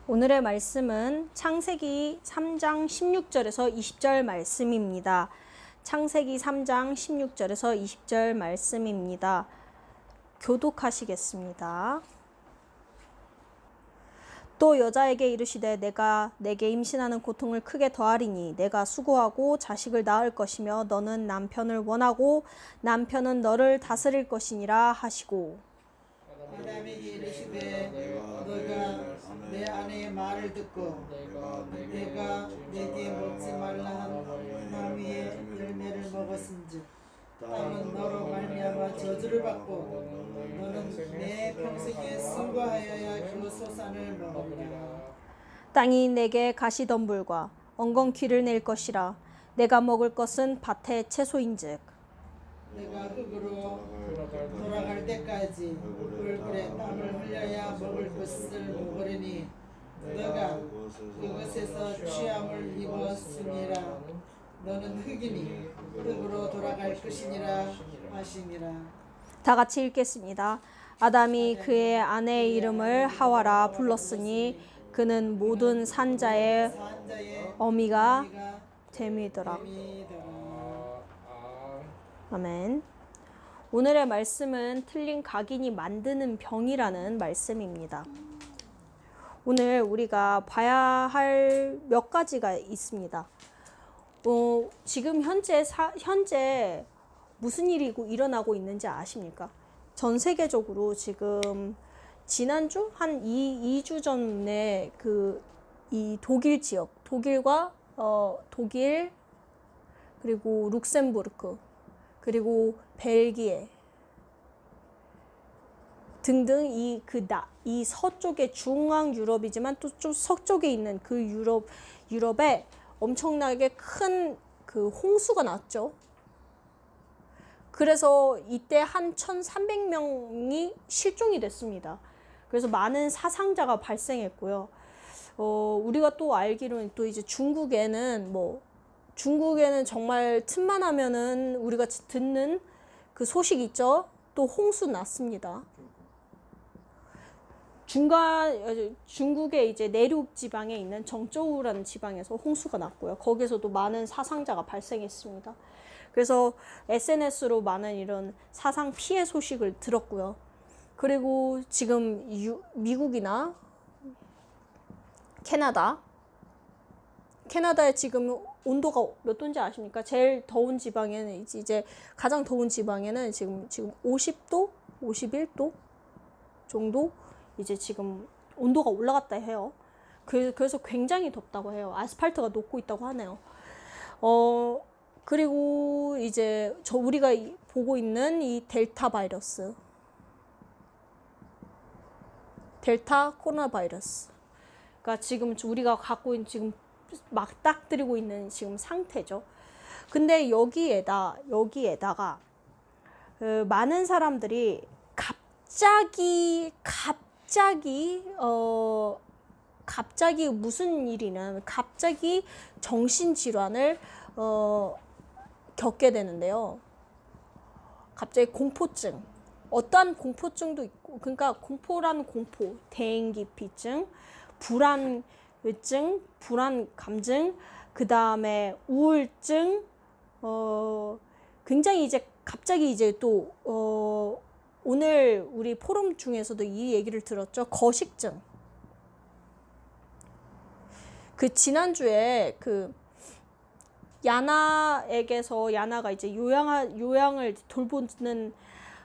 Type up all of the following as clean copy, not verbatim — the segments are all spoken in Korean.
오늘의 말씀은 창세기 3장 16절에서 20절 말씀입니다. 창세기 3장 16절에서 20절 말씀입니다. 교독하시겠습니다. 또 여자에게 이르시되 내가 내게 임신하는 고통을 크게 더하리니 내가 수고하고 자식을 낳을 것이며 너는 남편을 원하고 남편은 너를 다스릴 것이니라 하시고 아담에게 이르시되 너가 내 아내의 말을 듣고 내가 내게 먹지 말라 한 나무의 열매를 먹었은즉 땅은 너로 말미암아 저주를 받고 너는 내 평생에 승거하여야 그 소산을 먹으리라. 땅이 내게 가시덤불과 엉겅퀴를 낼 것이라 내가 먹을 것은 밭의 채소인즉 내가 흙으로 돌아갈 때까지 얼굴에 땀을 흘려야 먹을 것을 먹으리니 너가 그것에서 취함을 입었으니라. 너는 흙이니 흙으로 돌아갈 것이니라 하시니라. 다 같이 읽겠습니다. 아담이 그의 아내의 이름을 하와라 불렀으니 그는 모든 산자의 어미가 됨이더라. 아멘. 오늘의 말씀은 틀린 각인이 만드는 병이라는 말씀입니다. 오늘 우리가 봐야 할 몇 가지가 있습니다. 지금 현재 무슨 일이 일어나고 있는지 아십니까? 전 세계적으로 지금 지난주 한 2주 전에 이 독일 지역, 독일과 독일 그리고 룩셈부르크 그리고 벨기에 등등 이 서쪽의 중앙 유럽이지만 또 좀 서쪽에 있는 그 유럽에 엄청나게 큰 그 홍수가 났죠. 그래서 이때 한 1,300명이 실종이 됐습니다. 그래서 많은 사상자가 발생했고요. 우리가 또 알기로는 또 이제 중국에는 정말 틈만 하면은 우리가 듣는 그 소식 있죠? 또 홍수 났습니다. 중국의 이제 내륙 지방에 있는 정저우라는 지방에서 홍수가 났고요. 거기서도 많은 사상자가 발생했습니다. 그래서 SNS로 많은 이런 사상 피해 소식을 들었고요. 그리고 지금 미국이나 캐나다에 지금 온도가 몇 도인지 아십니까? 제일 더운 지방에는 이제 가장 더운 지방에는 지금 50도, 51도 정도 이제 지금 온도가 올라갔다 해요. 그래서 굉장히 덥다고 해요. 아스팔트가 녹고 있다고 하네요. 그리고 이제 우리가 보고 있는 이 델타 코로나 바이러스가 지금 우리가 갖고 있는 지금 맞닥뜨리고 있는 지금 상태죠. 근데 여기에다가 많은 사람들이 갑자기 무슨 일이냐면 갑자기 정신질환을 겪게 되는데요. 갑자기 공포증, 어떠한 공포증도 있고, 그러니까 공포란 공포, 대인기피증, 불안증, 불안감증, 그 다음에 우울증, 굉장히 이제 갑자기 이제 또 오늘 우리 포럼 중에서도 이 얘기를 들었죠. 거식증. 지난주에 야나가 이제 요양을 돌보는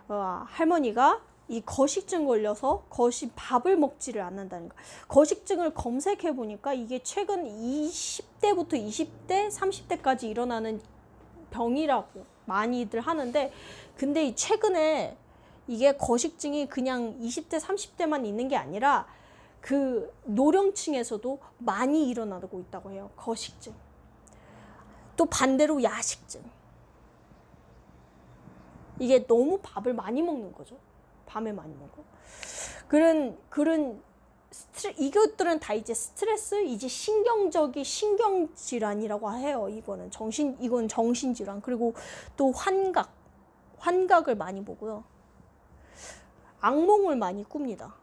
할머니가 이 거식증 걸려서 밥을 먹지를 않는다는 거. 거식증을 검색해 보니까 이게 최근 20대부터 20대, 30대까지 일어나는 병이라고 많이들 하는데, 근데 최근에 이게 거식증이 그냥 20대, 30대만 있는 게 아니라 그 노령층에서도 많이 일어나고 있다고 해요. 거식증. 또 반대로 야식증. 이게 너무 밥을 많이 먹는 거죠. 밤에 많이 먹고. 이것들은 다 이제 스트레스, 이제 신경질환이라고 해요. 이건 정신질환. 그리고 또 환각을 많이 보고요. 악몽을 많이 꿉니다.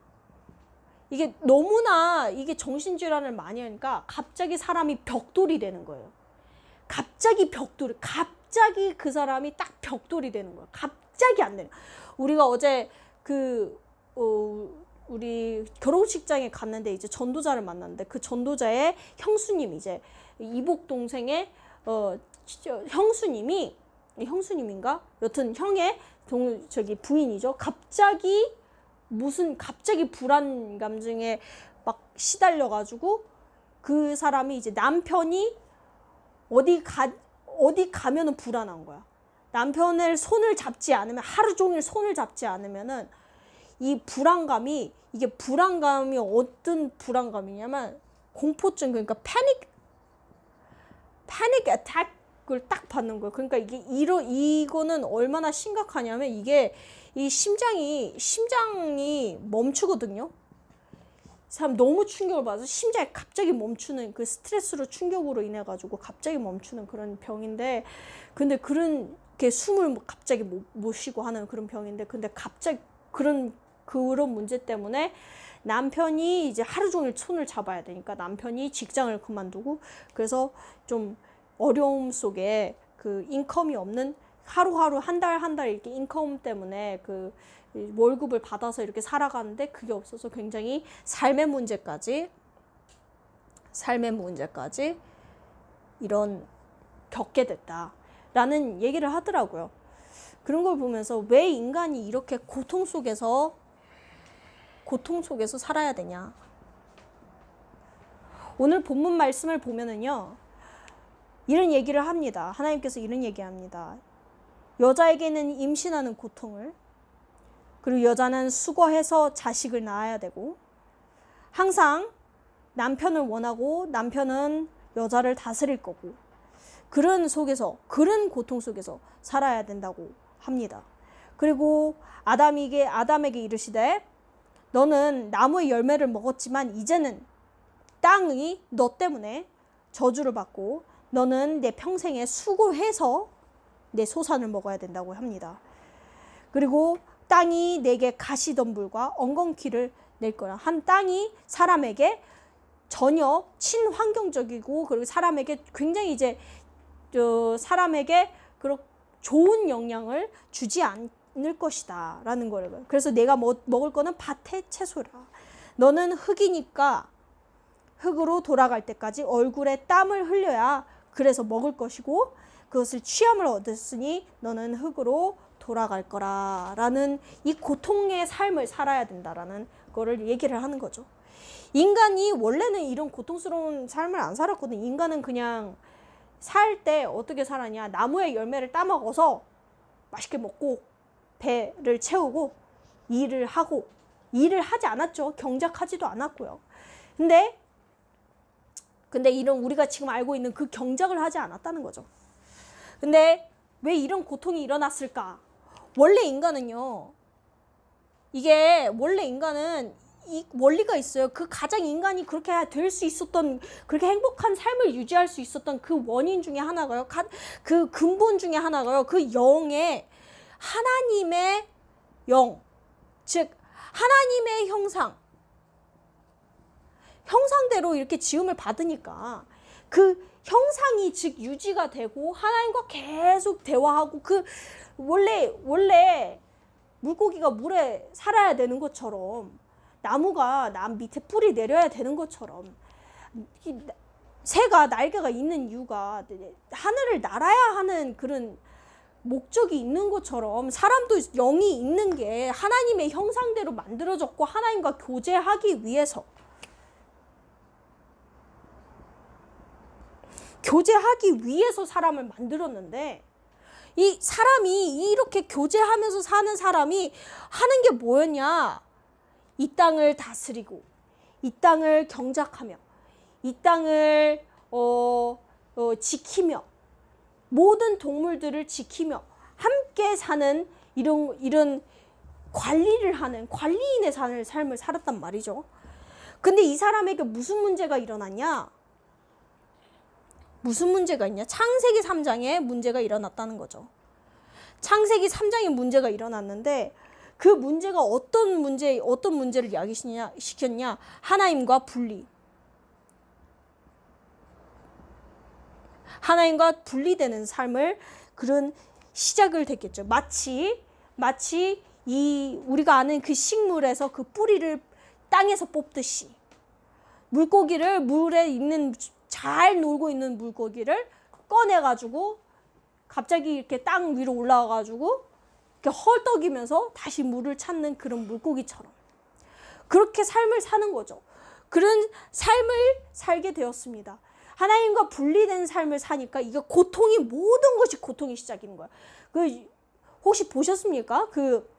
이게 너무나 이게 정신질환을 많이 하니까 갑자기 사람이 벽돌이 되는 거예요. 갑자기 그 사람이 딱 벽돌이 되는 거예요. 갑자기 안 되는. 우리가 어제 우리 결혼식장에 갔는데 이제 전도자를 만났는데 그 전도자의 형수님, 이제 이복 동생의 형수님인가? 여튼 형의 부인이죠. 갑자기 불안 감정에 막 시달려 가지고 그 사람이 이제 남편이 어디 가면은 불안한 거야. 남편을 손을 잡지 않으면, 하루 종일 손을 잡지 않으면은 이 불안감이 어떤 불안감이냐면 공포증, 그러니까 패닉 어택을 딱 받는 거예요. 그러니까 이거는 얼마나 심각하냐면 이게 이 심장이 멈추거든요. 사람 너무 충격을 받아서 심장이 갑자기 멈추는, 그 스트레스로 충격으로 인해 가지고 갑자기 멈추는 그런 병인데, 근데 그런 게 숨을 갑자기 못 쉬고 하는 그런 병인데, 근데 갑자기 그런 문제 때문에 남편이 이제 하루 종일 손을 잡아야 되니까 남편이 직장을 그만두고, 그래서 좀 어려움 속에 그 인컴이 없는, 하루하루 한 달 이렇게 인컴 때문에 그 월급을 받아서 이렇게 살아가는데 그게 없어서 굉장히 삶의 문제까지 이런 겪게 됐다라는 얘기를 하더라고요. 그런 걸 보면서 왜 인간이 이렇게 고통 속에서 살아야 되냐. 오늘 본문 말씀을 보면은요, 이런 얘기를 합니다. 하나님께서 이런 얘기합니다. 여자에게는 임신하는 고통을, 그리고 여자는 수거해서 자식을 낳아야 되고, 항상 남편을 원하고 남편은 여자를 다스릴 거고, 그런 고통 속에서 살아야 된다고 합니다. 그리고 아담에게 이르시되 너는 나무의 열매를 먹었지만 이제는 땅이 너 때문에 저주를 받고 너는 내 평생에 수고해서 내 소산을 먹어야 된다고 합니다. 그리고 땅이 내게 가시덤불과 엉겅퀴를 낼 거라. 한 땅이 사람에게 전혀 친환경적이고, 그리고 사람에게 굉장히 사람에게 좋은 영향을 주지 않을 것이다 라는 거예요. 그래서 내가 먹을 거는 밭의 채소라. 너는 흙이니까 흙으로 돌아갈 때까지 얼굴에 땀을 흘려야 그래서 먹을 것이고, 그것을 취함을 얻었으니 너는 흙으로 돌아갈 거라 라는 이 고통의 삶을 살아야 된다라는 거를 얘기를 하는 거죠. 인간이 원래는 이런 고통스러운 삶을 안 살았거든. 인간은 그냥 살 때 어떻게 살았냐, 나무의 열매를 따먹어서 맛있게 먹고 배를 채우고 일을 하지 않았죠. 경작하지도 않았고요. 근데 이런 우리가 지금 알고 있는 그 경작을 하지 않았다는 거죠. 근데 왜 이런 고통이 일어났을까? 원래 인간은 이 원리가 있어요. 그 가장 인간이 그렇게 될 수 있었던, 그렇게 행복한 삶을 유지할 수 있었던 그 원인 중에 하나가요. 그 근본 중에 하나가요. 그 하나님의 영, 즉 하나님의 형상대로 이렇게 지음을 받으니까 그 형상이 즉 유지가 되고 하나님과 계속 대화하고, 그 원래 물고기가 물에 살아야 되는 것처럼, 나무가 남 밑에 뿌리 내려야 되는 것처럼, 새가 날개가 있는 이유가 하늘을 날아야 하는 그런 목적이 있는 것처럼, 사람도 영이 있는 게 하나님의 형상대로 만들어졌고 하나님과 교제하기 위해서 사람을 만들었는데, 이 사람이 이렇게 교제하면서 사는 사람이 하는 게 뭐였냐? 이 땅을 다스리고, 이 땅을 경작하며, 이 땅을 지키며, 모든 동물들을 지키며 함께 사는 이런 관리를 하는 관리인의 삶을 살았단 말이죠. 근데 이 사람에게 무슨 문제가 일어났냐? 무슨 문제가 있냐? 창세기 3장에 문제가 일어났다는 거죠. 창세기 3장에 문제가 일어났는데, 그 문제가 어떤 문제를 야기시켰냐? 하나님과 분리. 하나님과 분리되는 삶을 그런 시작을 됐겠죠. 마치 우리가 아는 그 식물에서 그 뿌리를 땅에서 뽑듯이 물고기를 잘 놀고 있는 물고기를 꺼내가지고 갑자기 이렇게 땅 위로 올라와가지고 이렇게 헐떡이면서 다시 물을 찾는 그런 물고기처럼 그렇게 삶을 사는 거죠. 그런 삶을 살게 되었습니다. 하나님과 분리된 삶을 사니까 이게 모든 것이 고통의 시작인 거야. 혹시 보셨습니까? 그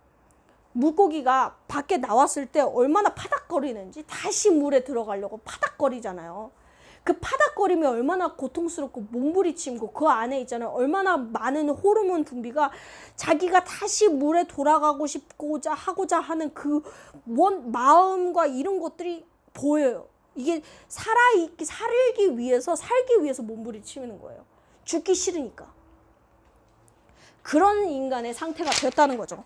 물고기가 밖에 나왔을 때 얼마나 파닥거리는지 다시 물에 들어가려고 파닥거리잖아요. 그 파닥거리면 얼마나 고통스럽고 몸부림치고 그 안에 있잖아요. 얼마나 많은 호르몬 분비가 자기가 다시 물에 돌아가고 싶고자 하고자 하는 그 마음과 이런 것들이 보여요. 이게 살기 위해서 몸부림치는 거예요. 죽기 싫으니까. 그런 인간의 상태가 되었다는 거죠.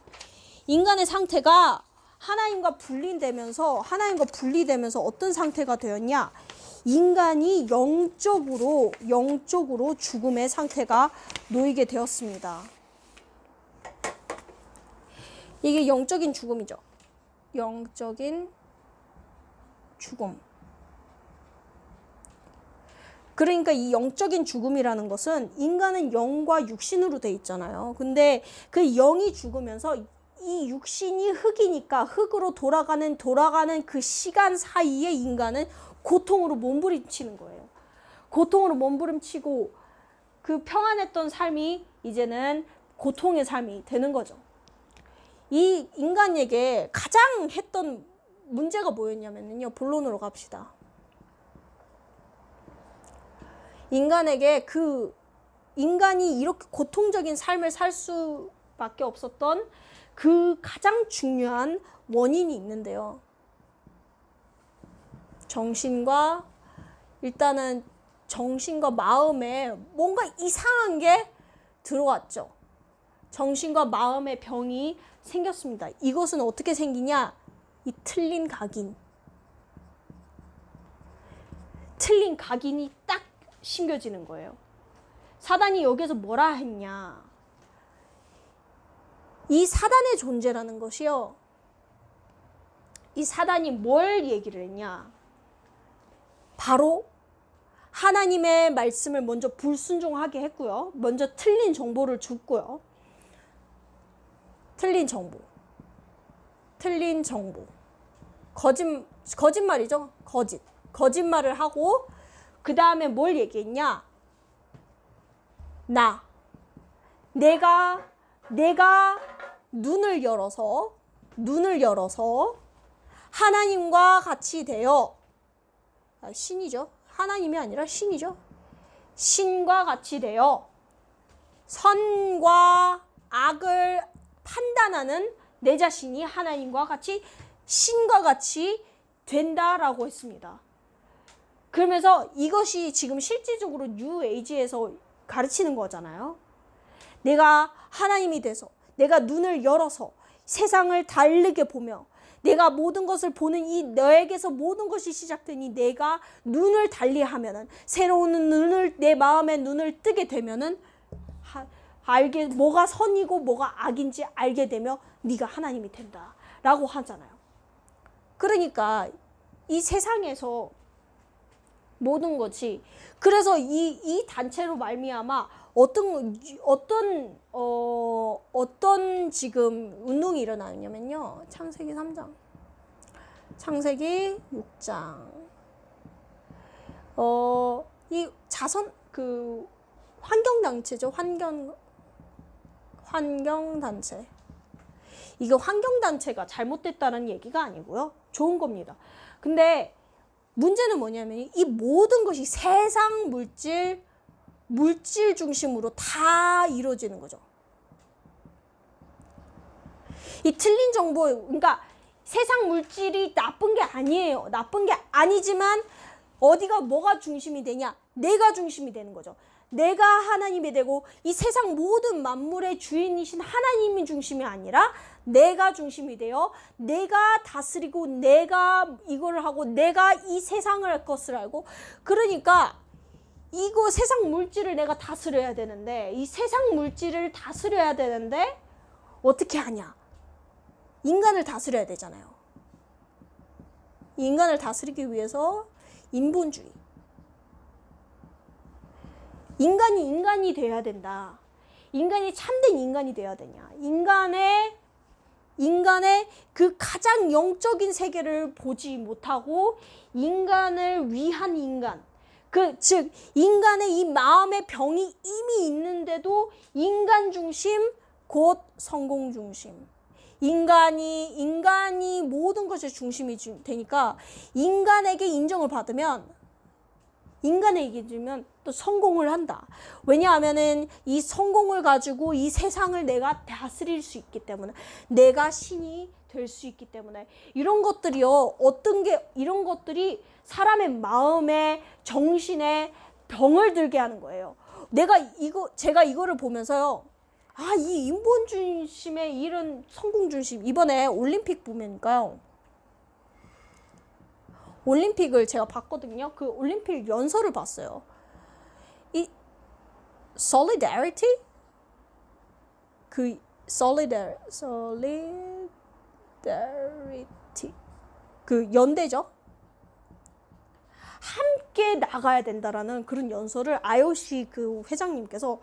인간의 상태가 하나님과 분리되면서 어떤 상태가 되었냐? 인간이 영적으로 죽음의 상태가 놓이게 되었습니다. 이게 영적인 죽음이죠. 영적인 죽음. 그러니까 이 영적인 죽음이라는 것은 인간은 영과 육신으로 돼 있잖아요. 근데 그 영이 죽으면서 이 육신이 흙이니까 흙으로 돌아가는 그 시간 사이에 인간은 고통으로 몸부림치는 거예요. 고통으로 몸부림치고 그 평안했던 삶이 이제는 고통의 삶이 되는 거죠. 이 인간에게 가장 했던 문제가 뭐였냐면요. 본론으로 갑시다. 인간이 이렇게 고통적인 삶을 살 수밖에 없었던 그 가장 중요한 원인이 있는데요. 일단은 정신과 마음에 뭔가 이상한 게 들어왔죠. 정신과 마음의 병이 생겼습니다. 이것은 어떻게 생기냐? 이 틀린 각인이 딱 심겨지는 거예요. 사단이 여기서 뭐라 했냐? 이 사단의 존재라는 것이요. 이 사단이 뭘 얘기를 했냐? 바로 하나님의 말씀을 먼저 불순종하게 했고요. 먼저 틀린 정보를 줬고요. 틀린 정보. 거짓말이죠. 거짓말을 하고 그 다음에 뭘 얘기했냐? 내가 눈을 열어서 하나님과 같이 되어 신이죠. 하나님이 아니라 신이죠. 신과 같이 되어 선과 악을 판단하는 내 자신이 하나님과 같이 신과 같이 된다라고 했습니다. 그러면서 이것이 지금 실질적으로 뉴에이지에서 가르치는 거잖아요. 내가 하나님이 돼서 내가 눈을 열어서 세상을 다르게 보며 내가 모든 것을 보는 너에게서 모든 것이 시작되니 내가 눈을 달리하면은 새로운 눈을 내 마음의 눈을 뜨게 되면은 뭐가 선이고 뭐가 악인지 알게 되며 네가 하나님이 된다라고 하잖아요. 그러니까 이 세상에서 모든 것이 그래서 이 단체로 말미암아 어떤 지금 운동이 일어나냐면요. 창세기 3장. 창세기 6장. 이 환경단체죠. 환경단체. 이거 환경단체가 잘못됐다는 얘기가 아니고요. 좋은 겁니다. 근데 문제는 뭐냐면 이 모든 것이 세상 물질 중심으로 다 이루어지는 거죠. 이 틀린 정보, 그러니까 세상 물질이 나쁜 게 아니에요. 나쁜 게 아니지만 어디가 뭐가 중심이 되냐? 내가 중심이 되는 거죠. 내가 하나님이 되고 이 세상 모든 만물의 주인이신 하나님이 중심이 아니라 내가 중심이 되어 내가 다스리고 내가 이걸 하고 내가 이 세상을 것을 알고, 그러니까 이거 세상 물질을 내가 다스려야 되는데, 이 세상 물질을 다스려야 되는데 어떻게 하냐? 인간을 다스려야 되잖아요. 인간을 다스리기 위해서 인본주의. 인간이 돼야 된다. 인간이 참된 인간이 돼야 되냐? 인간의 그 가장 영적인 세계를 보지 못하고 인간을 위한 인간, 즉 인간의 이 마음의 병이 이미 있는데도 인간 중심 곧 성공 중심. 인간이 모든 것의 중심이 되니까 인간에게 인정을 받으면 또 성공을 한다. 왜냐하면은 이 성공을 가지고 이 세상을 내가 다스릴 수 있기 때문에, 내가 신이 될 수 있기 때문에, 이런 것들이요, 이런 것들이 사람의 마음에, 정신에 병을 들게 하는 거예요. 제가 이거를 보면서요, 이 인본 중심의 이런 성공 중심, 이번에 올림픽 보면요, 올림픽을 제가 봤거든요. 그 올림픽 연설을 봤어요. 이 solidarity? solidarity. 그 연대죠. 함께 나가야 된다라는 그런 연설을 IOC 그 회장님께서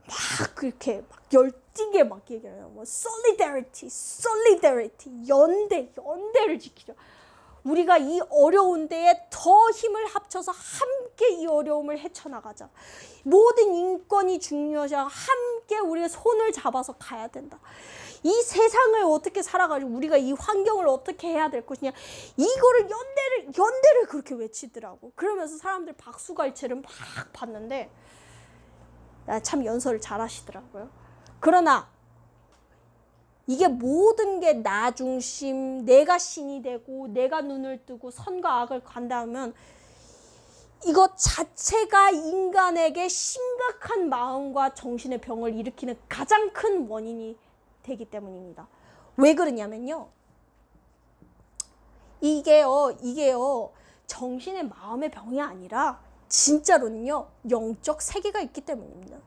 막 그렇게 막 열띠게 막 얘기해요. 뭐 solidarity, 연대를 지키자. 우리가 이 어려운 때에 더 힘을 합쳐서 함께 이 어려움을 헤쳐나가자. 모든 인권이 중요하자. 함께 우리가 손을 잡아서 가야 된다. 이 세상을 어떻게 살아가지고 우리가 이 환경을 어떻게 해야 될 것이냐. 이거를 연대를 그렇게 외치더라고. 그러면서 사람들 박수갈채를 막 봤는데 참 연설을 잘 하시더라고요. 그러나 이게 모든 게 나 중심, 내가 신이 되고 내가 눈을 뜨고 선과 악을 간다면 이것 자체가 인간에게 심각한 마음과 정신의 병을 일으키는 가장 큰 원인이 되기 때문입니다. 왜 그러냐면요, 이게요 정신의 마음의 병이 아니라 진짜로는요 영적 세계가 있기 때문입니다.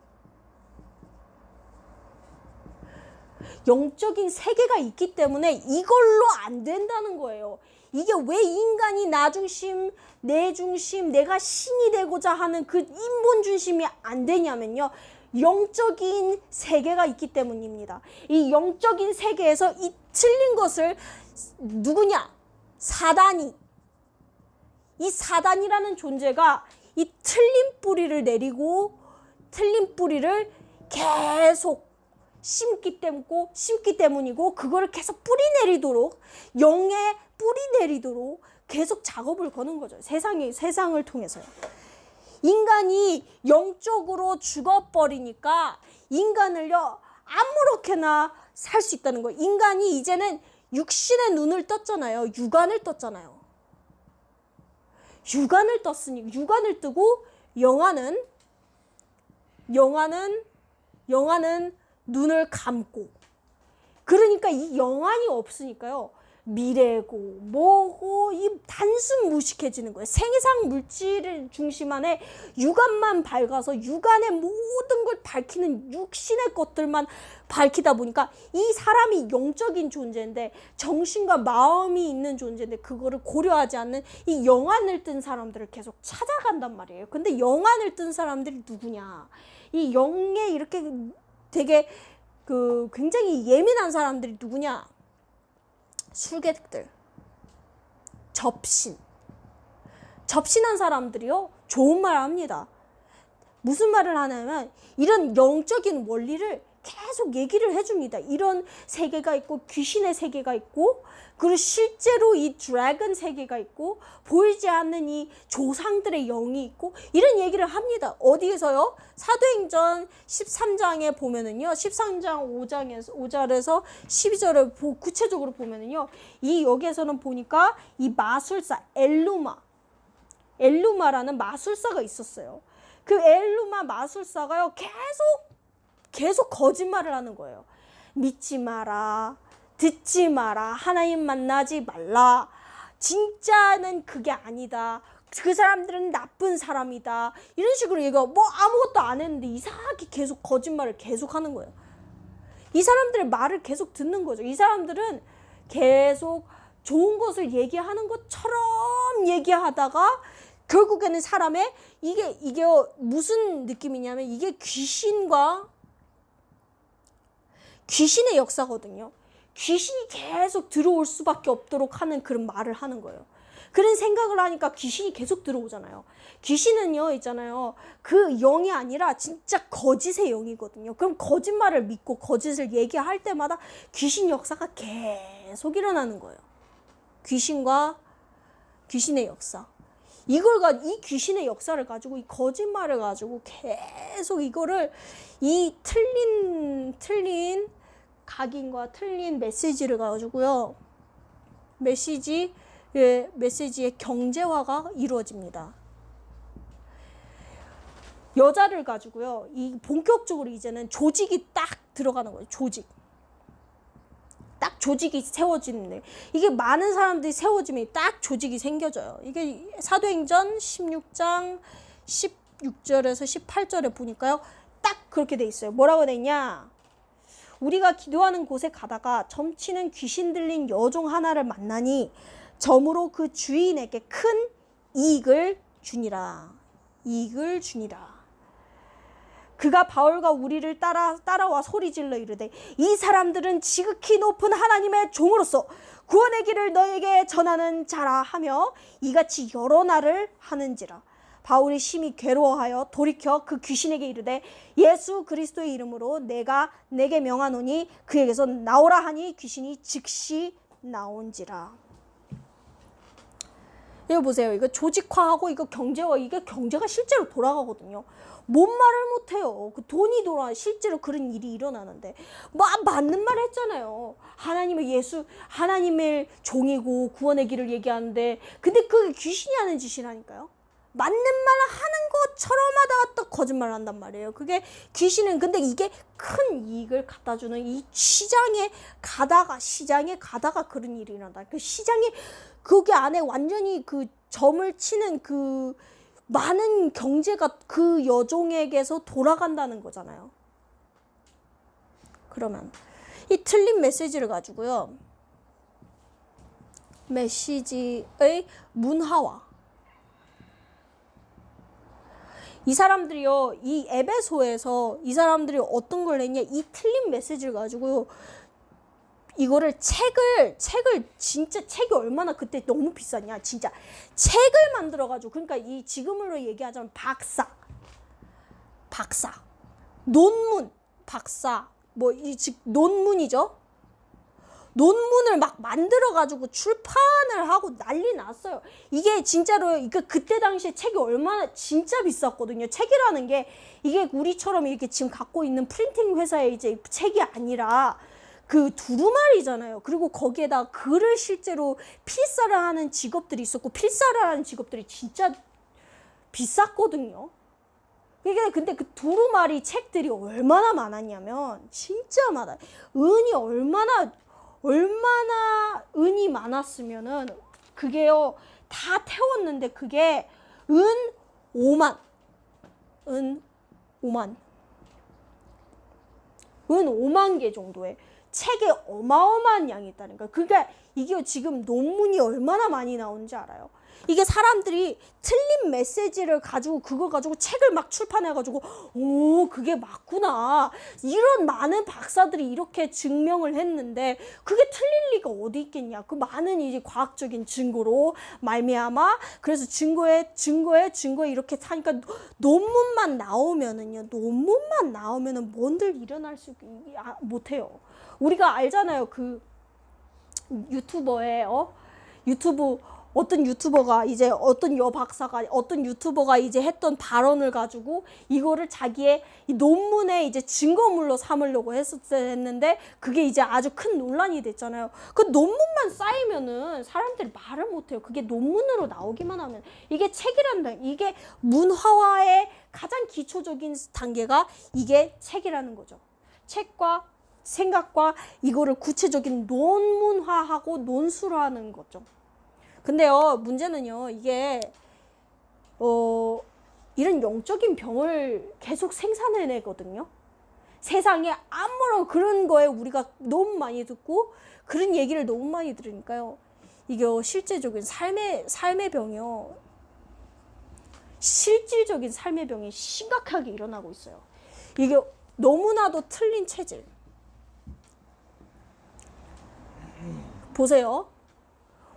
영적인 세계가 있기 때문에 이걸로 안 된다는 거예요. 이게 왜 인간이 나 중심, 내 중심, 내가 신이 되고자 하는 그 인본 중심이 안 되냐면요, 영적인 세계가 있기 때문입니다. 이 영적인 세계에서 이 틀린 것을 누구냐? 이 사단이라는 존재가 이 틀린 뿌리를 내리고 틀린 뿌리를 계속 심기 때문이고, 그거를 계속 뿌리 내리도록, 영에 뿌리 내리도록 계속 작업을 거는 거죠. 세상을 통해서요. 인간이 영적으로 죽어버리니까 인간을요 아무렇게나 살 수 있다는 거예요. 인간이 이제는 육신의 눈을 떴잖아요. 육안을 떴으니 육안을 뜨고 영안은 눈을 감고, 그러니까 이 영안이 없으니까요 미래고 뭐고 이 단순 무식해지는 거예요. 세상 물질 중심 안에 육안만 밝아서 육안의 모든 걸 밝히는 육신의 것들만 밝히다 보니까 이 사람이 영적인 존재인데, 정신과 마음이 있는 존재인데 그거를 고려하지 않는 이 영안을 뜬 사람들을 계속 찾아간단 말이에요. 근데 영안을 뜬 사람들이 누구냐? 이 영에 이렇게 되게 굉장히 예민한 사람들이 누구냐? 술객들, 접신한 사람들이요 좋은 말 합니다. 무슨 말을 하냐면 이런 영적인 원리를 계속 얘기를 해줍니다. 이런 세계가 있고 귀신의 세계가 있고, 그리고 실제로 이 드래곤 세계가 있고, 보이지 않는 이 조상들의 영이 있고, 이런 얘기를 합니다. 어디에서요? 사도행전 13장에 보면은요, 13장 5절에서 12절을 구체적으로 보면은요, 여기에서는 보니까 이 마술사 엘루마라는 마술사가 있었어요. 그 엘루마 마술사가요 계속 거짓말을 하는 거예요. 믿지 마라, 듣지 마라, 하나님 만나지 말라, 진짜는 그게 아니다, 그 사람들은 나쁜 사람이다, 이런 식으로 얘가 뭐 아무것도 안 했는데 이상하게 계속 거짓말을 계속 하는 거예요. 이 사람들의 말을 계속 듣는 거죠. 이 사람들은 계속 좋은 것을 얘기하는 것처럼 얘기하다가 결국에는 사람의 이게 무슨 느낌이냐면 이게 귀신의 역사거든요. 귀신이 계속 들어올 수밖에 없도록 하는 그런 말을 하는 거예요. 그런 생각을 하니까 귀신이 계속 들어오잖아요. 귀신은요, 있잖아요, 그 영이 아니라 진짜 거짓의 영이거든요. 그럼 거짓말을 믿고 거짓을 얘기할 때마다 귀신 역사가 계속 일어나는 거예요. 귀신과 귀신의 역사. 이 귀신의 역사를 가지고, 이 거짓말을 가지고 계속 이거를, 이 틀린 각인과 틀린 메시지를 가지고요, 메시지의 경제화가 이루어집니다. 여자를 가지고요, 이 본격적으로 이제는 조직이 딱 들어가는 거예요. 딱 조직이 세워지는데, 이게 많은 사람들이 세워지면 딱 조직이 생겨져요. 이게 사도행전 16장 16절에서 18절에 보니까요, 딱 그렇게 돼 있어요. 뭐라고 돼 있냐? 우리가 기도하는 곳에 가다가 점치는 귀신 들린 여종 하나를 만나니 점으로 그 주인에게 큰 이익을 주니라. 그가 바울과 우리를 따라와 소리질러 이르되, 이 사람들은 지극히 높은 하나님의 종으로서 구원의 길을 너에게 전하는 자라 하며 이같이 여러 날을 하는지라. 바울이 심히 괴로워하여 돌이켜 그 귀신에게 이르되, 예수 그리스도의 이름으로 내가 내게 명하노니 그에게서 나오라 하니 귀신이 즉시 나온지라. 이거 보세요. 이거 조직화하고 이거 경제화, 이게 경제가 실제로 돌아가거든요. 뭔 말을 못해요. 그 돈이 실제로 그런 일이 일어나는데, 맞는 말 했잖아요. 하나님의 종이고 구원의 길을 얘기하는데, 근데 그게 귀신이 하는 짓이라니까요. 맞는 말을 하는 것처럼 하다가 또 거짓말을 한단 말이에요. 그게 귀신은, 근데 이게 큰 이익을 갖다 주는, 이 시장에 가다가 그런 일이 일어난다. 그 시장에, 거기 안에 완전히 그 점을 치는 그 많은 경제가 그 여종에게서 돌아간다는 거잖아요. 그러면 이 틀린 메시지를 가지고요, 메시지의 문화화. 이 사람들이요, 이 에베소에서 이 사람들이 어떤 걸 했냐, 이 틀린 메시지를 가지고요, 이거를 진짜 책이 얼마나 그때 너무 비쌌냐, 진짜 책을 만들어가지고, 그러니까 이 지금으로 얘기하자면 박사, 논문, 박사, 논문이죠. 논문을 막 만들어가지고 출판을 하고 난리 났어요. 이게 진짜로, 그때 당시에 책이 얼마나 진짜 비쌌거든요. 책이라는 게 이게 우리처럼 이렇게 지금 갖고 있는 프린팅 회사의 이제 책이 아니라 그 두루마리잖아요. 그리고 거기에다 글을 실제로 필사를 하는 직업들이 있었고, 필사를 하는 직업들이 진짜 비쌌거든요. 이게 근데 그 두루마리 책들이 얼마나 많았냐면 진짜 많아요. 얼마나 은이 많았으면은 그게요, 다 태웠는데 그게 은 5만 개 정도의 책에 어마어마한 양이 있다는 거예요. 그러니까 이게 지금 논문이 얼마나 많이 나오는지 알아요? 이게 사람들이 틀린 메시지를 가지고 그거 가지고 책을 막 출판해가지고, 오, 그게 맞구나, 이런 많은 박사들이 이렇게 증명을 했는데 그게 틀릴 리가 어디 있겠냐. 그 많은 이제 과학적인 증거로 말미암아, 그래서 증거에 이렇게 하니까 논문만 나오면은 뭔들 일어날 수 못해요. 우리가 알잖아요. 그 유튜브 어떤 유튜버가 이제 어떤 여박사가 어떤 유튜버가 이제 했던 발언을 가지고 이거를 자기의 이 논문에 이제 증거물로 삼으려고 했는데 그게 이제 아주 큰 논란이 됐잖아요. 그 논문만 쌓이면은 사람들이 말을 못해요. 그게 논문으로 나오기만 하면 이게 책이란다. 이게 문화화의 가장 기초적인 단계가 이게 책이라는 거죠. 책과 생각과 이거를 구체적인 논문화하고 논술화하는 거죠. 근데요, 문제는요, 이게, 이런 영적인 병을 계속 생산해내거든요. 세상에 아무런 그런 거에 우리가 너무 많이 듣고, 그런 얘기를 너무 많이 들으니까요. 이게 실제적인 삶의 병이요. 실질적인 삶의 병이 심각하게 일어나고 있어요. 이게 너무나도 틀린 체질. 보세요.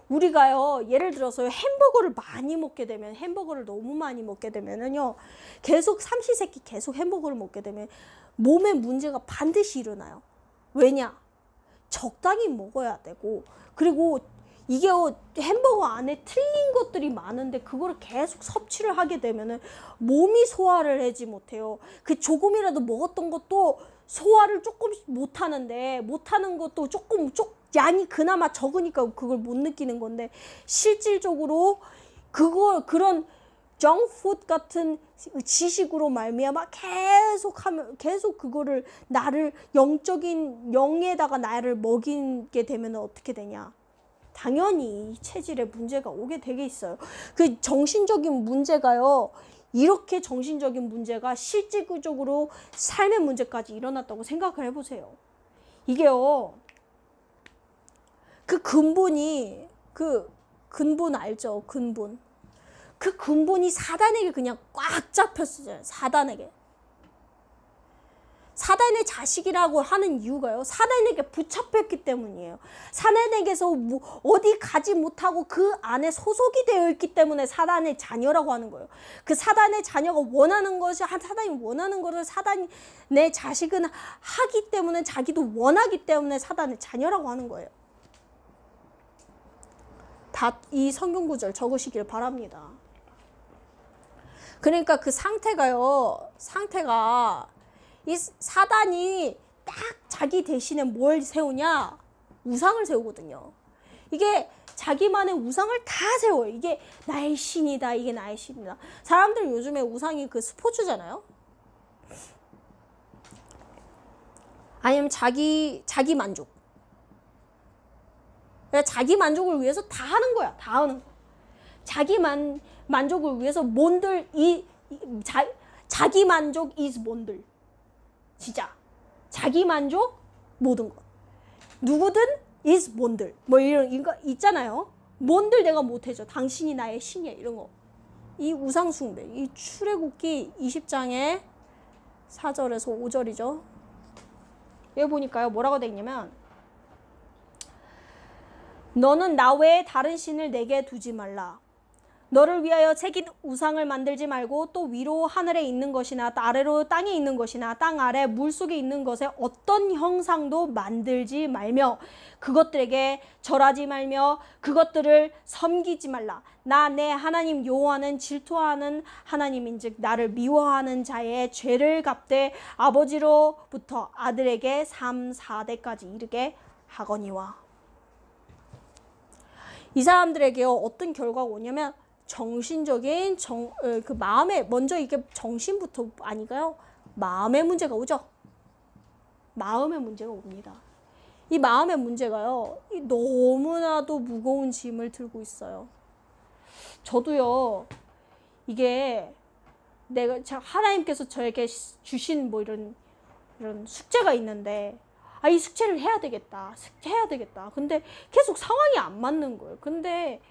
우리가요, 예를 들어서 햄버거를 많이 먹게 되면, 햄버거를 너무 많이 먹게 되면은요, 계속 삼시세끼 계속 햄버거를 먹게 되면 몸에 문제가 반드시 일어나요. 왜냐? 적당히 먹어야 되고, 그리고 이게 햄버거 안에 틀린 것들이 많은데 그거를 계속 섭취를 하게 되면은 몸이 소화를 하지 못해요. 그 조금이라도 먹었던 것도 소화를 조금씩 못하는 것도 조금 양이 그나마 적으니까 그걸 못 느끼는 건데, 실질적으로 그런 정푸드 같은 지식으로 말미암아 계속 그거를 나를 영에다가 나를 먹이게 되면 어떻게 되냐? 당연히 체질에 문제가 오게 되게 있어요. 그 정신적인 문제가요. 이렇게 정신적인 문제가 실질적으로 삶의 문제까지 일어났다고 생각을 해보세요. 이게요. 그 근본 알죠? 근본. 그 근본이 사단에게 그냥 꽉 잡혔어요. 사단에게. 사단의 자식이라고 하는 이유가요. 사단에게 붙잡혔기 때문이에요. 사단에게서 어디 가지 못하고 그 안에 소속이 되어 있기 때문에 사단의 자녀라고 하는 거예요. 그 사단의 자녀가 원하는 것이 사단이 원하는 것을 사단의 자식은 하기 때문에 자기도 원하기 때문에 사단의 자녀라고 하는 거예요. 다 이 성경 구절 적으시길 바랍니다. 그러니까 그 상태가 이 사단이 딱 자기 대신에 뭘 세우냐? 우상을 세우거든요. 이게 자기만의 우상을 다 세워요. 이게 나의 신이다. 이게 나의 신이다. 사람들은 요즘에 우상이 그 스포츠잖아요. 아니면 자기 만족. 자기 만족을 위해서 다 하는 거야. 다 하는 거야. 자기 만족을 위해서 자기 만족 is 뭔들. 진짜 자기 만족 모든 것. 누구든 is 뭔들. 뭐 이런 이거 있잖아요. 뭔들 내가 못해줘. 당신이 나의 신이야. 이런 거. 이 우상 숭배. 이 출애굽기 20장의 4절에서 5절이죠. 여기 보니까요. 뭐라고 돼 있냐면, 너는 나 외에 다른 신을 내게 두지 말라. 너를 위하여 새긴 우상을 만들지 말고 또 위로 하늘에 있는 것이나 아래로 땅에 있는 것이나 땅 아래 물속에 있는 것에 어떤 형상도 만들지 말며 그것들에게 절하지 말며 그것들을 섬기지 말라. 나 내 하나님 여호와는 질투하는 하나님인즉 나를 미워하는 자의 죄를 갚되 아버지로부터 아들에게 3, 4대까지 이르게 하거니와. 이 사람들에게요, 어떤 결과가 오냐면 정신적인 그 마음에 먼저 이게 정신부터 아니까요? 마음의 문제가 오죠. 마음의 문제가 옵니다. 이 마음의 문제가요, 너무나도 무거운 짐을 들고 있어요. 저도요, 이게 하나님께서 저에게 주신 뭐 이런 숙제가 있는데, 이 숙제를 해야 되겠다. 근데 계속 상황이 안 맞는 거예요. 근데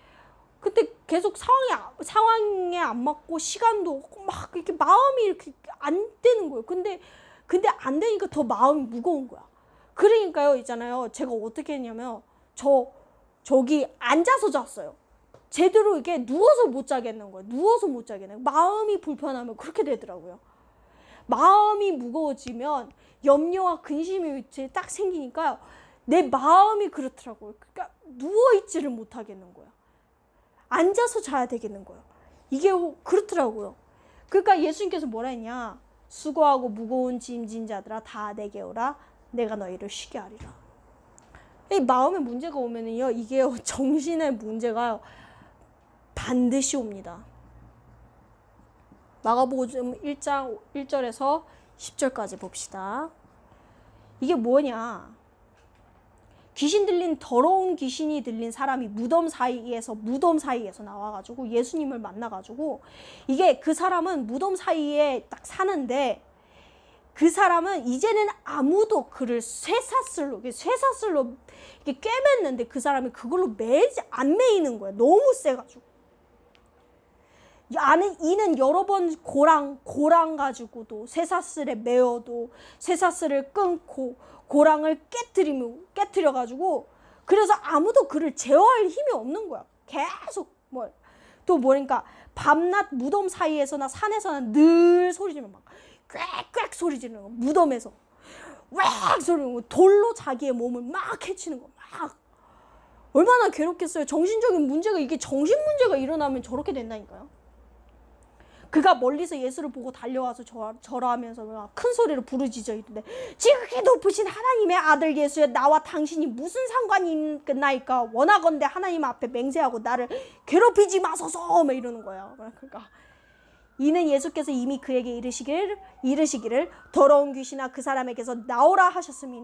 계속 상황에 안 맞고 시간도 없고 막 이렇게 마음이 이렇게 안 되는 거예요. 근데 안 되니까 더 마음이 무거운 거야. 그러니까요, 있잖아요. 제가 어떻게 했냐면 저기 앉아서 잤어요. 제대로 이게 누워서 못 자겠는 거예요. 마음이 불편하면 그렇게 되더라고요. 마음이 무거워지면 염려와 근심이 딱 생기니까 내 마음이 그렇더라고요. 그러니까 누워있지를 못하겠는 거야. 앉아서 자야 되겠는 거예요. 이게 그렇더라고요. 그러니까 예수님께서 뭐라 했냐? 수고하고 무거운 짐진 자들아 다 내게 오라. 내가 너희를 쉬게 하리라. 이 마음의 문제가 오면은요, 이게 정신의 문제가요, 반드시 옵니다. 마가복음 1장 1절에서 10절까지 봅시다. 이게 뭐냐? 귀신 들린, 더러운 귀신이 들린 사람이 무덤 사이에서 나와가지고 예수님을 만나가지고, 이게 그 사람은 무덤 사이에 딱 사는데, 그 사람은 이제는 아무도 그를 쇠사슬로 이렇게 꿰맸는데 그 사람이 그걸로 안 매이는 거야. 너무 세가지고. 이는 여러 번 고랑 가지고도 쇠사슬에 매어도 쇠사슬을 끊고 고랑을 깨트려가지고, 그래서 아무도 그를 제어할 힘이 없는 거야. 계속 또 뭐니까 밤낮 무덤 사이에서나 산에서나 늘 소리 지르면 막 꽥꽥 소리 지르는 거. 무덤에서 왁 소리 지르는 거. 돌로 자기의 몸을 막 해치는 거. 막 얼마나 괴롭겠어요. 정신적인 문제가, 이게 정신 문제가 일어나면 저렇게 된다니까요. 그가 멀리서 예수를 보고 달려와서 절하면서 큰 소리로 부르짖어 이르되, 지극히 높으신 하나님의 아들 예수여, 나와 당신이 무슨 상관이 있나이까? 원하건대 하나님 앞에 맹세하고 나를 괴롭히지 마소서. 막 이러는 거예요. 그러니까 이는 예수께서 이미 그에게 이르시기를 더러운 귀신아 그 사람에게서 나오라 하셨으니,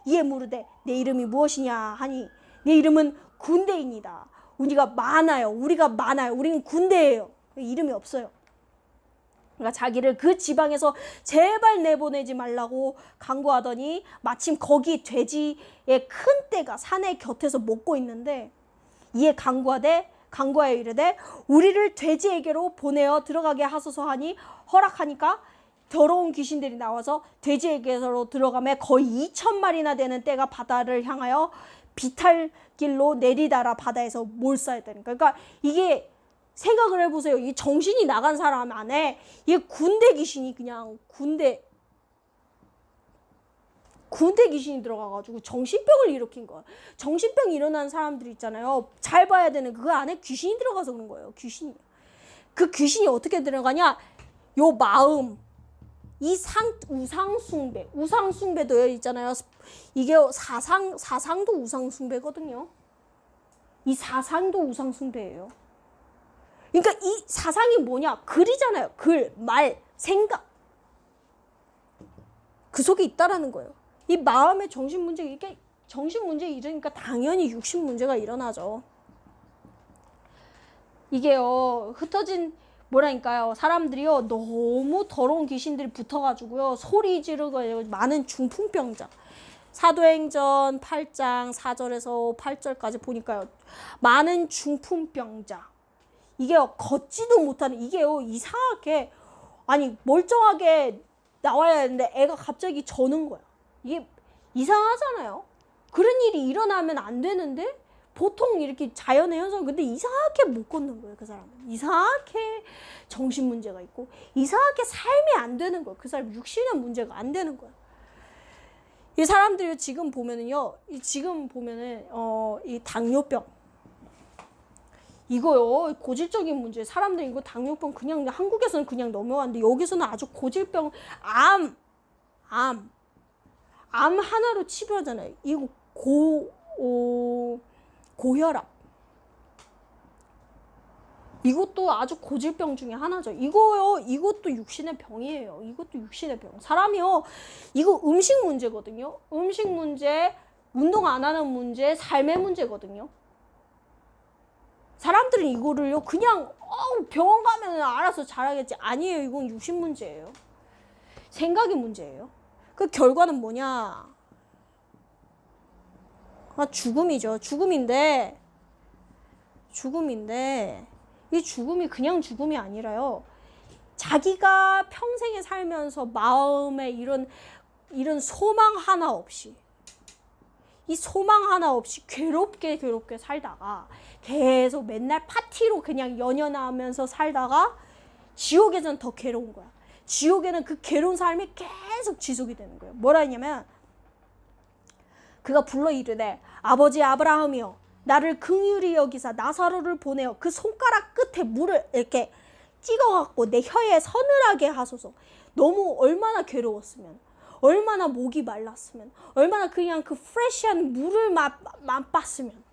이에 물으되 내 이름이 무엇이냐 하니, 내 이름은 군대입니다. 우리가 많아요. 우리는 군대예요. 이름이 없어요. 그러니까 자기를 그 지방에서 제발 내보내지 말라고 간구하더니, 마침 거기 돼지의 큰 떼가 산의 곁에서 먹고 있는데, 이에 간구하여 이르되 우리를 돼지에게로 보내어 들어가게 하소서 하니, 허락하니까 더러운 귀신들이 나와서 돼지에게로 들어가매 거의 2,000마리나 되는 떼가 바다를 향하여 비탈길로 내리다라 바다에서 몰사했다니까. 그러니까 이게 생각을 해보세요. 이 정신이 나간 사람 안에 이 군대 귀신이, 그냥 군대 귀신이 들어가가지고 정신병을 일으킨 거야. 정신병이 일어난 사람들 있잖아요. 잘 봐야 되는, 그 안에 귀신이 들어가서 그런 거예요. 귀신이. 그 귀신이 어떻게 들어가냐? 요 마음, 우상숭배도 있잖아요. 이게 사상도 우상숭배거든요. 이 사상도 우상숭배예요. 그러니까 이 사상이 뭐냐? 글이잖아요. 글, 말, 생각. 그 속에 있다라는 거예요. 이 마음의 정신 문제, 이게 정신 문제 일으니까 당연히 육신 문제가 일어나죠. 이게요, 흩어진, 뭐라니까요, 사람들이요, 너무 더러운 귀신들이 붙어가지고요, 소리 지르고 많은 중풍병자. 사도행전 8장 4절에서 8절까지 보니까요, 많은 중풍병자. 이게요, 걷지도 못하는, 이게요, 이상하게, 아니, 멀쩡하게 나와야 하는데 애가 갑자기 저는 거야. 이게 이상하잖아요. 그런 일이 일어나면 안 되는데, 보통 이렇게 자연의 현상, 근데 이상하게 못 걷는 거예요, 그 사람은. 이상하게 정신 문제가 있고, 이상하게 삶이 안 되는 거예요. 그 사람 육신의 문제가 안 되는 거예요. 이 사람들이 지금 보면은요, 이 당뇨병. 이거요, 고질적인 문제. 사람들이 이거 당뇨병 그냥 한국에서는 그냥 넘어가는데, 여기서는 아주 고질병, 암 하나로 치료하잖아요. 이거 고혈압. 이것도 아주 고질병 중에 하나죠. 이것도 육신의 병이에요. 이것도 육신의 병. 사람이요, 이거 음식 문제거든요. 음식 문제, 운동 안 하는 문제, 삶의 문제거든요. 사람들은 이거를요, 그냥 병원 가면 알아서 잘하겠지. 아니에요. 이건 육신 문제예요. 생각의 문제예요. 그 결과는 뭐냐? 죽음이죠. 죽음인데 이 죽음이 그냥 죽음이 아니라요, 자기가 평생에 살면서 마음에 이런 소망 하나 없이, 이 소망 하나 없이 괴롭게 살다가 계속 맨날 파티로 그냥 연연하면서 살다가 지옥에서는 더 괴로운 거야. 지옥에는 그 괴로운 삶이 계속 지속이 되는 거예요. 뭐라 했냐면, 그가 불러 이르되 아버지 아브라함이여, 나를 긍휼히 여기사 나사로를 보내어 그 손가락 끝에 물을 이렇게 찍어갖고 내 혀에 서늘하게 하소서. 너무 얼마나 괴로웠으면, 얼마나 목이 말랐으면, 얼마나 그냥 그 프레시한 물을 맛봤으면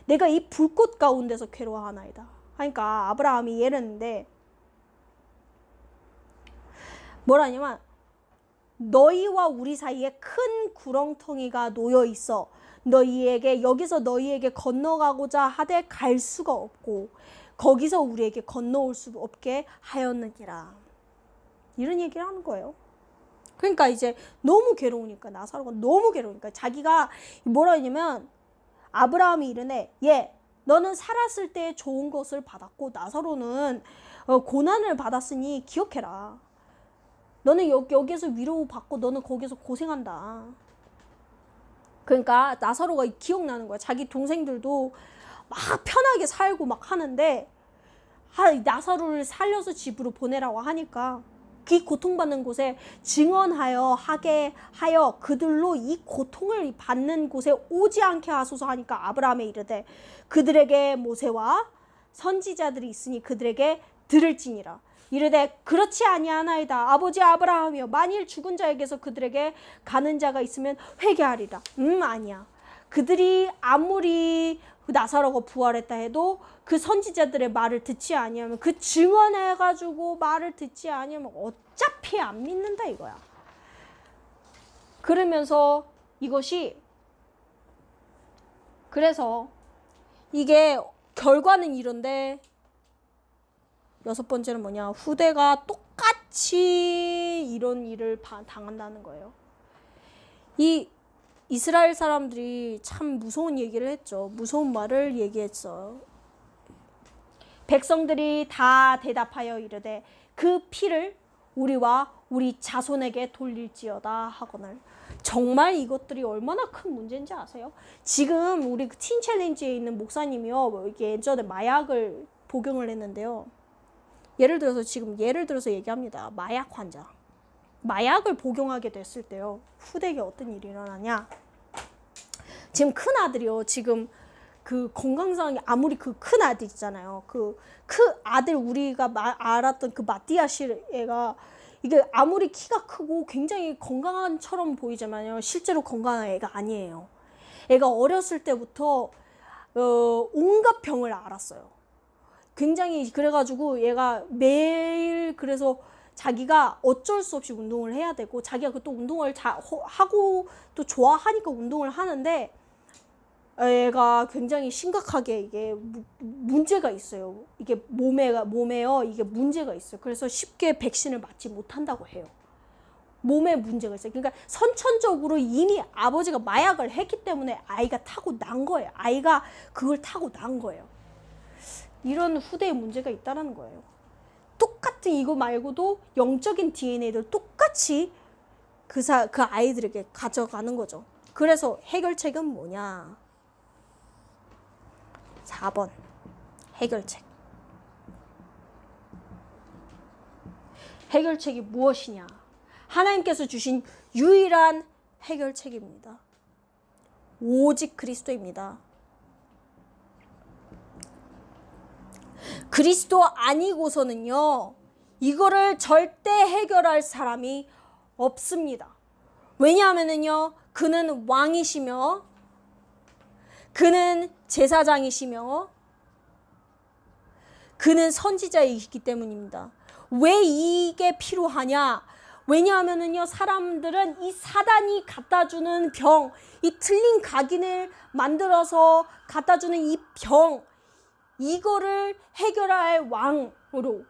내가 이 불꽃 가운데서 괴로워하나이다. 그러니까 아브라함이 예랬는데 뭐라냐면 너희와 우리 사이에 큰 구렁텅이가 놓여 있어 너희에게 여기서 너희에게 건너가고자 하되 갈 수가 없고 거기서 우리에게 건너올 수 없게 하였느니라. 이런 얘기를 하는 거예요. 그러니까 이제 너무 괴로우니까 나사로가 너무 괴로우니까 자기가 뭐라 했냐면 아브라함이 이르네 너는 살았을 때 좋은 것을 받았고 나사로는 고난을 받았으니 기억해라. 너는 여기에서 위로받고 너는 거기서 고생한다. 그러니까 나사로가 기억나는 거야. 자기 동생들도 막 편하게 살고 막 하는데 나사로를 살려서 집으로 보내라고 하니까 그 고통받는 곳에 증언하여 하게 하여 그들로 이 고통을 받는 곳에 오지 않게 하소서 하니까 아브라함에 이르되 그들에게 모세와 선지자들이 있으니 그들에게 들을지니라. 이르되 그렇지 아니하나이다. 아버지 아브라함이여 만일 죽은 자에게서 그들에게 가는 자가 있으면 회개하리라. 아니야. 그들이 아무리 나사로가 부활했다 해도 그 선지자들의 말을 듣지 아니하면 그 증언해가지고 말을 듣지 아니하면 어차피 안 믿는다 이거야. 그러면서 이것이 그래서 이게 결과는 이런데 여섯 번째는 뭐냐 후대가 똑같이 이런 일을 당한다는 거예요. 이 이스라엘 사람들이 참 무서운 얘기를 했죠. 무서운 말을 얘기했어. 백성들이 다 대답하여 이르되 그 피를 우리와 우리 자손에게 돌릴지어다 하거늘. 정말 이것들이 얼마나 큰 문제인지 아세요? 지금 우리 틴 챌린지에 있는 목사님이요 이게 예전에 마약을 복용을 했는데요. 예를 들어서 얘기합니다. 마약 환자. 마약을 복용하게 됐을 때요. 후대에 어떤 일이 일어나냐. 지금 큰 아들이요. 지금 그 건강상이 아무리 그 큰 아들 있잖아요. 그 아들 우리가 알았던 그 마띠아시 애가 이게 아무리 키가 크고 굉장히 건강한처럼 보이지만요. 실제로 건강한 애가 아니에요. 애가 어렸을 때부터 온갖 병을 앓았어요. 굉장히 그래가지고 얘가 매일 그래서 자기가 어쩔 수 없이 운동을 해야 되고 자기가 또 운동을 하고 또 좋아하니까 운동을 하는데 얘가 굉장히 심각하게 이게 문제가 있어요. 이게 몸에요 이게 문제가 있어요. 그래서 쉽게 백신을 맞지 못한다고 해요. 몸에 문제가 있어요. 그러니까 선천적으로 이미 아버지가 마약을 했기 때문에 아이가 타고난 거예요. 아이가 그걸 타고난 거예요. 이런 후대에 문제가 있다는 거예요. 똑같은 이거 말고도 영적인 DNA를 똑같이 그 아이들에게 가져가는 거죠. 그래서 해결책은 뭐냐? 4번 해결책. 해결책이 무엇이냐? 하나님께서 주신 유일한 해결책입니다. 오직 그리스도입니다. 그리스도 아니고서는요, 이거를 절대 해결할 사람이 없습니다. 왜냐하면은요, 그는 왕이시며, 그는 제사장이시며, 그는 선지자이기 때문입니다. 왜 이게 필요하냐? 왜냐하면은요, 사람들은 이 사단이 갖다주는 병, 이 틀린 각인을 만들어서 갖다주는 이 병, 이거를 해결할 왕으로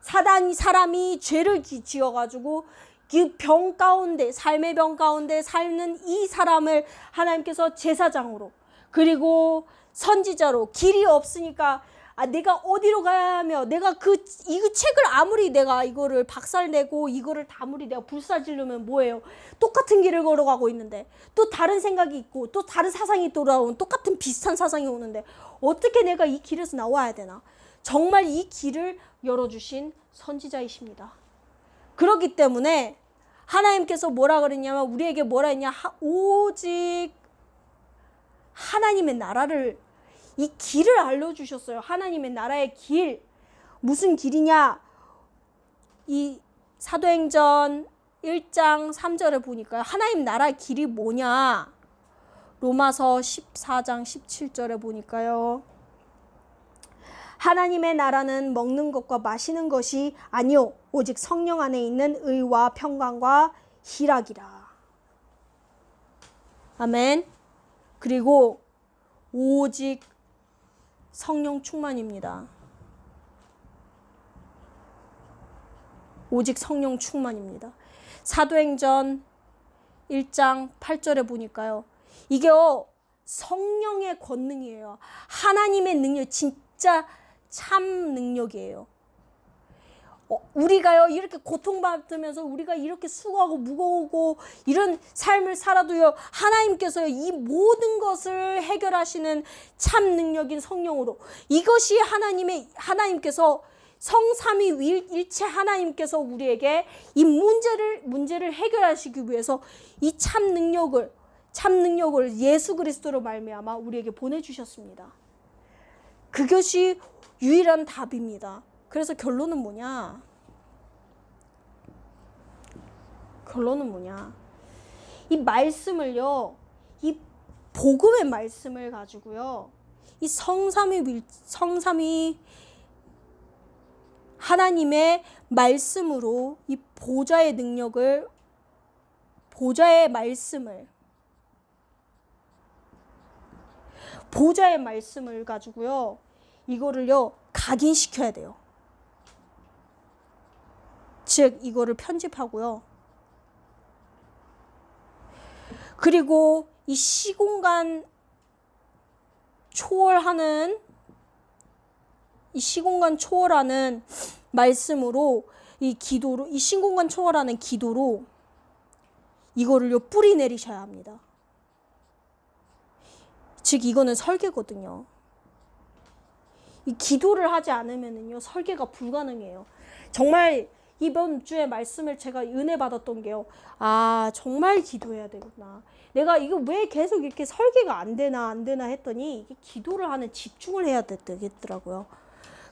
사람이 죄를 지어가지고 그 병 가운데 삶의 병 가운데 삶는 이 사람을 하나님께서 제사장으로 그리고 선지자로 길이 없으니까 내가 어디로 가야 하며 내가 이 책을 아무리 내가 이거를 박살내고 이거를 아무리 내가 불사지르면 뭐예요? 똑같은 길을 걸어가고 있는데 또 다른 생각이 있고 또 다른 사상이 돌아오는 똑같은 비슷한 사상이 오는데 어떻게 내가 이 길에서 나와야 되나? 정말 이 길을 열어주신 선지자이십니다. 그렇기 때문에 하나님께서 뭐라 그랬냐면 우리에게 뭐라 했냐? 오직 하나님의 나라를, 이 길을 알려주셨어요. 하나님의 나라의 길. 무슨 길이냐? 이 사도행전 1장 3절에 보니까요. 하나님 나라의 길이 뭐냐? 로마서 14장 17절에 보니까요. 하나님의 나라는 먹는 것과 마시는 것이 아니요 오직 성령 안에 있는 의와 평강과 희락이라. 아멘. 그리고 오직 성령 충만입니다. 오직 성령 충만입니다. 사도행전 1장 8절에 보니까요. 이게요 성령의 권능이에요. 하나님의 능력, 진짜 참 능력이에요. 우리가요 이렇게 고통받으면서 우리가 이렇게 수고하고 무거우고 이런 삶을 살아도요 하나님께서요 이 모든 것을 해결하시는 참 능력인 성령으로, 이것이 하나님께서 성삼위일체 하나님께서 우리에게 이 문제를 해결하시기 위해서 이 참 능력을 예수 그리스도로 말미암아 우리에게 보내주셨습니다. 그것이 유일한 답입니다. 그래서 결론은 뭐냐? 이 말씀을요, 이 복음의 말씀을 가지고요, 이 성삼위 하나님의 말씀으로 이 보좌의 능력을, 보좌의 말씀을 가지고요, 이거를요 각인시켜야 돼요. 즉 이거를 편집하고요. 그리고 이 시공간 초월하는 말씀으로 이 시공간 초월하는 기도로 이거를요 뿌리 내리셔야 합니다. 즉 이거는 설계거든요. 이 기도를 하지 않으면은요 설계가 불가능해요. 정말 이번 주에 말씀을 제가 은혜 받았던 게요, 정말 기도해야 되구나. 내가 이거 왜 계속 이렇게 설계가 안 되나 했더니 이게 기도를 하는 집중을 해야 되겠더라고요.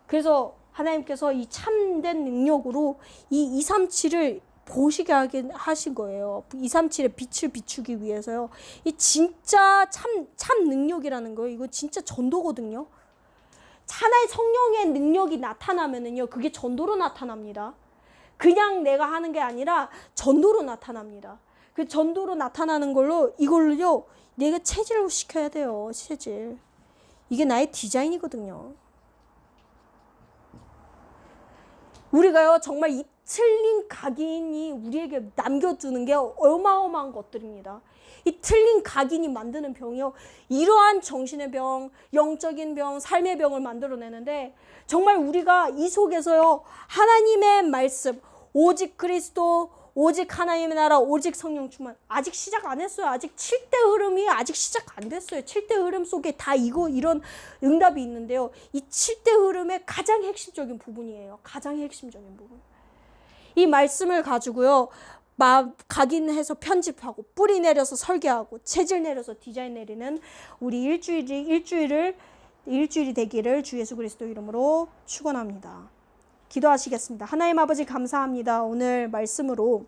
그래서 하나님께서 이 참된 능력으로 이 237을 보시게 하신 거예요. 237의 빛을 비추기 위해서요. 이 진짜 참 능력이라는 거예요. 이거 진짜 전도거든요. 하나의 성령의 능력이 나타나면은요, 그게 전도로 나타납니다. 그냥 내가 하는 게 아니라 전도로 나타납니다. 그 전도로 나타나는 걸로 이걸로요 내가 체질로 시켜야 돼요. 체질. 이게 나의 디자인이거든요. 우리가요 정말 이 틀린 각인이 우리에게 남겨두는 게 어마어마한 것들입니다. 이 틀린 각인이 만드는 병이요, 이러한 정신의 병, 영적인 병, 삶의 병을 만들어내는데, 정말 우리가 이 속에서요 하나님의 말씀, 오직 그리스도, 오직 하나님의 나라, 오직 성령 충만, 아직 시작 안 했어요. 아직 7대 흐름이 아직 시작 안 됐어요. 7대 흐름 속에 다 이런 응답이 있는데요, 이 7대 흐름의 가장 핵심적인 부분이에요. 가장 핵심적인 부분. 이 말씀을 가지고요 각인해서 편집하고 뿌리 내려서 설계하고 체질 내려서 디자인 내리는 우리 일주일이 되기를 주 예수 그리스도 이름으로 축원합니다. 기도하시겠습니다. 하나님 아버지 감사합니다. 오늘 말씀으로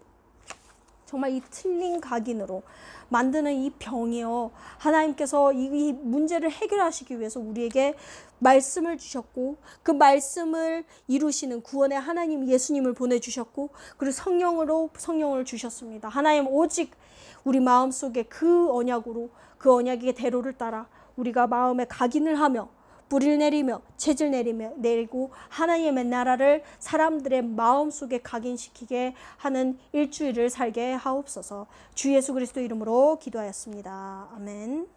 정말 이 틀린 각인으로 만드는 이 병이요, 하나님께서 이 문제를 해결하시기 위해서 우리에게 말씀을 주셨고, 그 말씀을 이루시는 구원의 하나님 예수님을 보내주셨고, 그리고 성령을 주셨습니다. 하나님, 오직 우리 마음속에 그 언약의 대로를 따라 우리가 마음에 각인을 하며 뿌리를 내리며 체질 내리고 하나님의 나라를 사람들의 마음속에 각인시키게 하는 일주일을 살게 하옵소서. 주 예수 그리스도 이름으로 기도하였습니다. 아멘.